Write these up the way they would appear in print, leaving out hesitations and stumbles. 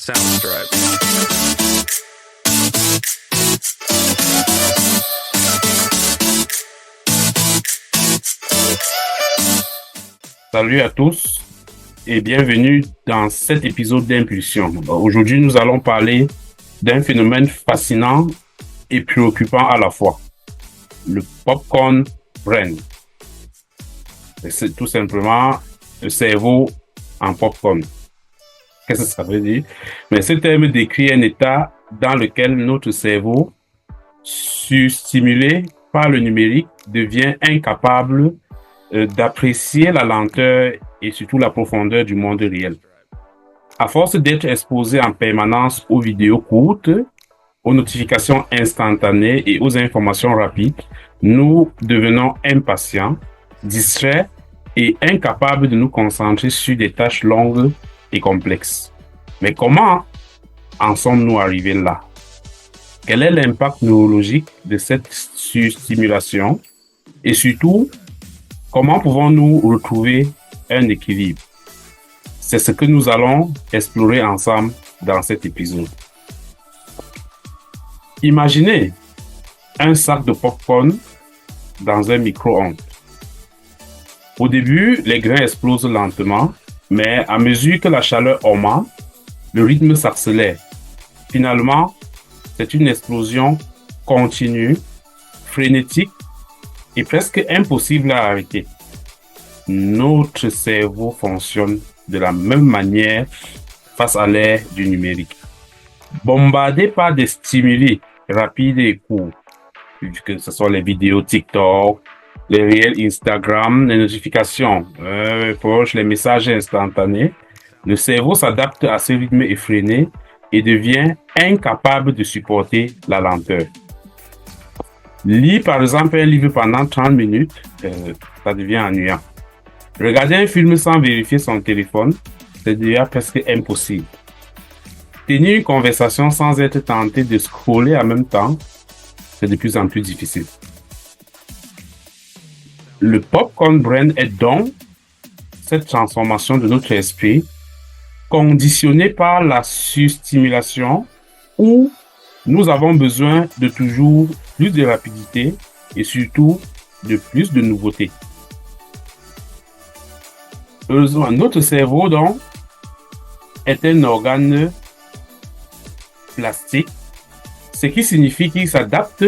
Soundstripe. Salut à tous et bienvenue dans cet épisode d'Impulsion. Aujourd'hui, nous allons parler d'un phénomène fascinant et préoccupant à la fois, le popcorn brain. C'est tout simplement le cerveau en popcorn. Qu'est-ce que ça veut dire? Mais ce terme décrit un état dans lequel notre cerveau, surstimulé par le numérique, devient incapable d'apprécier la lenteur et surtout la profondeur du monde réel. À force d'être exposé en permanence aux vidéos courtes, aux notifications instantanées et aux informations rapides, nous devenons impatients, distraits et incapables de nous concentrer sur des tâches longues et complexes. Mais comment en sommes-nous arrivés là? Quel est l'impact neurologique de cette surstimulation? Et surtout, comment pouvons-nous retrouver un équilibre? C'est ce que nous allons explorer ensemble dans cet épisode. Imaginez un sac de popcorn dans un micro-ondes. Au début, les grains explosent lentement, mais à mesure que la chaleur augmente, le rythme s'accélère. Finalement, c'est une explosion continue, frénétique et presque impossible à arrêter. Notre cerveau fonctionne de la même manière face à l'ère du numérique. Bombardé par des stimuli rapides et courts, que ce soit les vidéos TikTok, les réels Instagram, les notifications proches, les messages instantanés, le cerveau s'adapte à ce rythme effréné et devient incapable de supporter la lenteur. Lire par exemple un livre pendant 30 minutes, ça devient ennuyant. Regarder un film sans vérifier son téléphone, c'est déjà presque impossible. Tenir une conversation sans être tenté de scroller en même temps, c'est de plus en plus difficile. Le popcorn brain est donc cette transformation de notre esprit conditionnée par la surstimulation où nous avons besoin de toujours plus de rapidité et surtout de plus de nouveautés. Heureusement, notre cerveau donc est un organe plastique, ce qui signifie qu'il s'adapte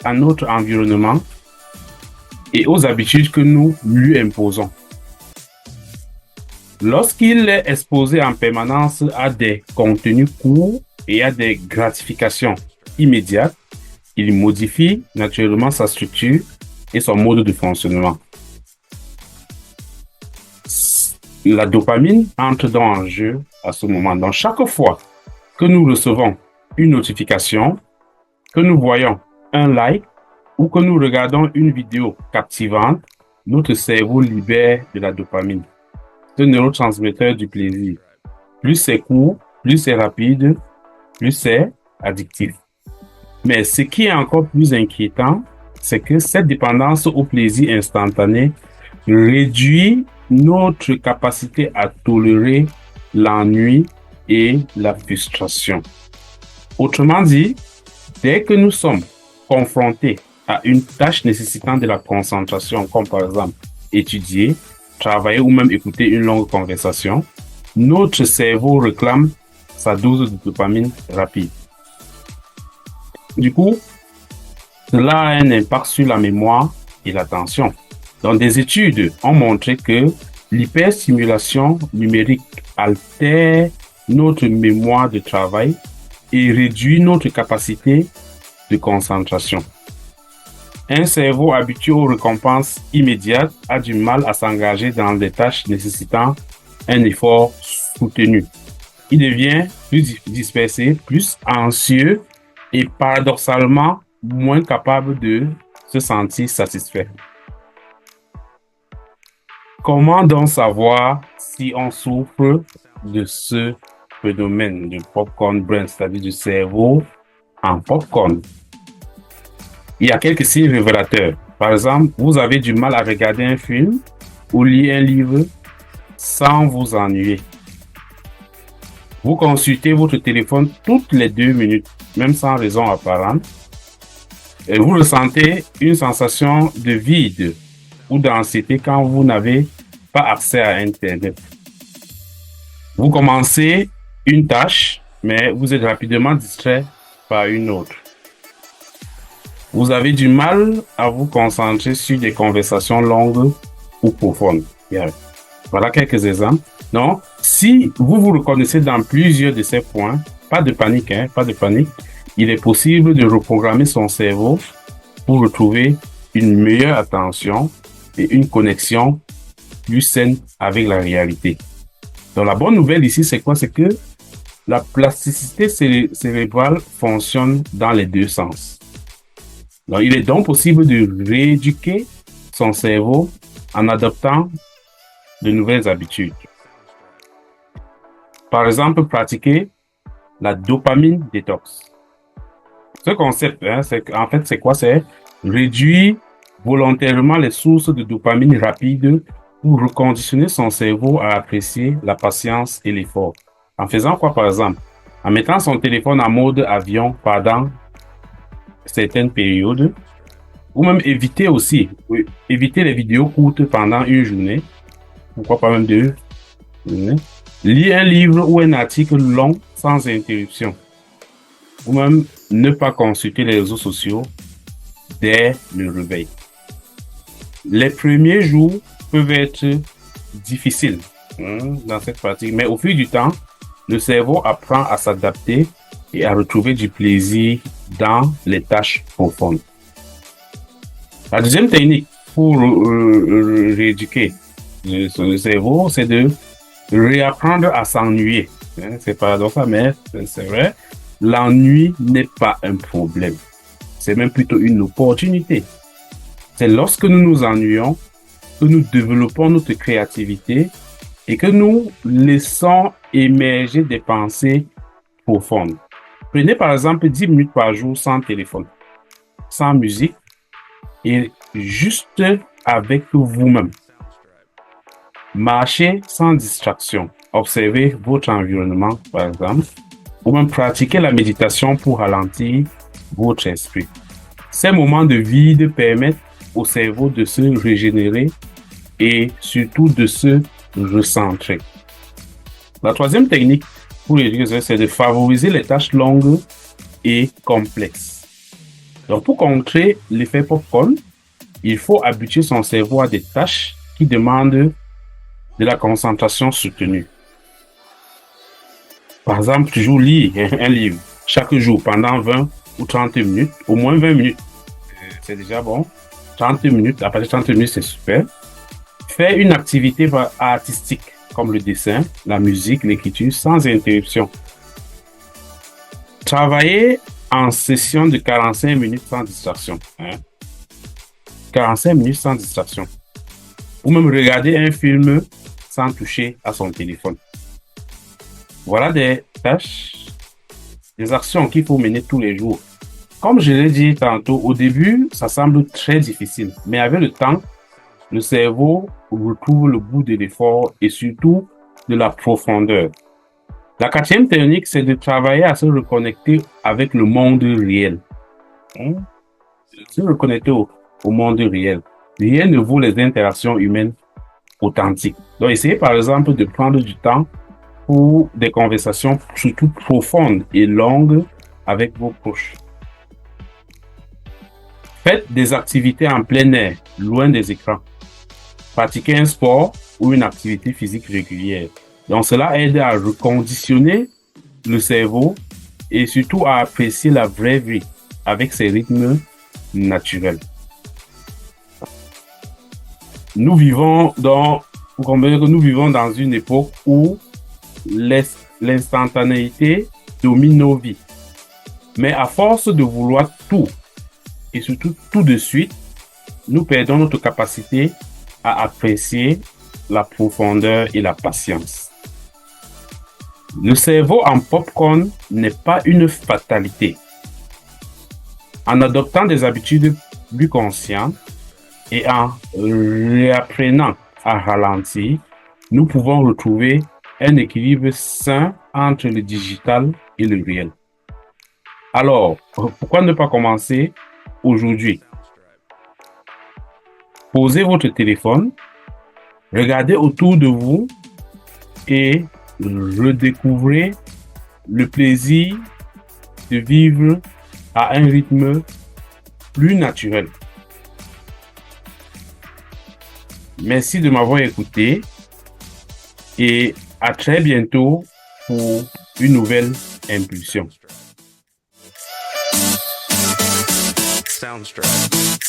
à notre environnement et aux habitudes que nous lui imposons. Lorsqu'il est exposé en permanence à des contenus courts et à des gratifications immédiates, il modifie naturellement sa structure et son mode de fonctionnement. La dopamine entre donc en jeu à ce moment. Donc, chaque fois que nous recevons une notification, que nous voyons un like ou que nous regardons une vidéo captivante, notre cerveau libère de la dopamine, ce neurotransmetteur du plaisir. Plus c'est court, plus c'est rapide, plus c'est addictif. Mais ce qui est encore plus inquiétant, c'est que cette dépendance au plaisir instantané réduit notre capacité à tolérer l'ennui et la frustration. Autrement dit, dès que nous sommes confrontés à une tâche nécessitant de la concentration, comme par exemple étudier, travailler ou même écouter une longue conversation, notre cerveau réclame sa dose de dopamine rapide. Du coup, cela a un impact sur la mémoire et l'attention. Donc, des études ont montré que l'hyperstimulation numérique altère notre mémoire de travail et réduit notre capacité de concentration. Un cerveau habitué aux récompenses immédiates a du mal à s'engager dans des tâches nécessitant un effort soutenu. Il devient plus dispersé, plus anxieux et paradoxalement moins capable de se sentir satisfait. Comment donc savoir si on souffre de ce phénomène de popcorn brain, c'est-à-dire du cerveau en popcorn? Il y a quelques signes révélateurs. Par exemple, vous avez du mal à regarder un film ou lire un livre sans vous ennuyer. Vous consultez votre téléphone toutes les 2 minutes, même sans raison apparente, et vous ressentez une sensation de vide ou d'anxiété quand vous n'avez pas accès à Internet. Vous commencez une tâche, mais vous êtes rapidement distrait par une autre. Vous avez du mal à vous concentrer sur des conversations longues ou profondes. Voilà quelques exemples. Donc, si vous vous reconnaissez dans plusieurs de ces points, pas de panique, pas de panique. Il est possible de reprogrammer son cerveau pour retrouver une meilleure attention et une connexion plus saine avec la réalité. Donc, la bonne nouvelle ici, c'est quoi? C'est que la plasticité cérébrale fonctionne dans les deux sens. Donc, il est donc possible de rééduquer son cerveau en adoptant de nouvelles habitudes. Par exemple, pratiquer la dopamine détox. Ce concept, c'est quoi? C'est réduire volontairement les sources de dopamine rapide pour reconditionner son cerveau à apprécier la patience et l'effort. En faisant quoi, par exemple? En mettant son téléphone en mode avion pendant certaines périodes, ou même éviter les vidéos courtes pendant une journée, pourquoi pas même 2 journées. Lire un livre ou un article long sans interruption, ou même ne pas consulter les réseaux sociaux dès le réveil. Les premiers jours peuvent être difficiles dans cette pratique, mais au fil du temps, le cerveau apprend à s'adapter et à retrouver du plaisir dans les tâches profondes. La deuxième technique pour rééduquer le cerveau, c'est de réapprendre à s'ennuyer. C'est paradoxal, mais c'est vrai. L'ennui n'est pas un problème. C'est même plutôt une opportunité. C'est lorsque nous nous ennuyons que nous développons notre créativité et que nous laissons émerger des pensées profondes. Prenez par exemple 10 minutes par jour sans téléphone, sans musique et juste avec vous-même. Marchez sans distraction. Observez votre environnement, par exemple, ou même pratiquez la méditation pour ralentir votre esprit. Ces moments de vide permettent au cerveau de se régénérer et surtout de se recentrer. La troisième technique pour réduire, c'est de favoriser les tâches longues et complexes. Donc, pour contrer l'effet popcorn, il faut habituer son cerveau à des tâches qui demandent de la concentration soutenue. Par exemple, toujours lire un livre chaque jour pendant 20 ou 30 minutes, au moins 20 minutes. C'est déjà bon. 30 minutes, après 30 minutes, c'est super. Faire une activité artistique comme le dessin, la musique, l'écriture, sans interruption. Travailler en session de 45 minutes sans distraction. 45 minutes sans distraction. Ou même regarder un film sans toucher à son téléphone. Voilà des tâches, des actions qu'il faut mener tous les jours. Comme je l'ai dit tantôt, au début, ça semble très difficile. Mais avec le temps, le cerveau retrouve le goût de l'effort et surtout de la profondeur. La quatrième technique, c'est de travailler à se reconnecter avec le monde réel. Se reconnecter au monde réel. Rien ne vaut les interactions humaines authentiques. Donc, essayez par exemple de prendre du temps pour des conversations surtout profondes et longues avec vos proches. Faites des activités en plein air, loin des écrans. Pratiquez un sport ou une activité physique régulière. Donc, cela aide à reconditionner le cerveau et surtout à apprécier la vraie vie avec ses rythmes naturels. Nous vivons dans une époque où l'instantanéité domine nos vies. Mais à force de vouloir tout, et surtout tout de suite, nous perdons notre capacité à apprécier la profondeur et la patience. Le cerveau en popcorn n'est pas une fatalité. En adoptant des habitudes plus conscientes et en réapprenant à ralentir, nous pouvons retrouver un équilibre sain entre le digital et le réel. Alors, pourquoi ne pas commencer aujourd'hui? Posez votre téléphone, regardez autour de vous et redécouvrez le plaisir de vivre à un rythme plus naturel. Merci de m'avoir écouté et à très bientôt pour une nouvelle impulsion. Soundstripe.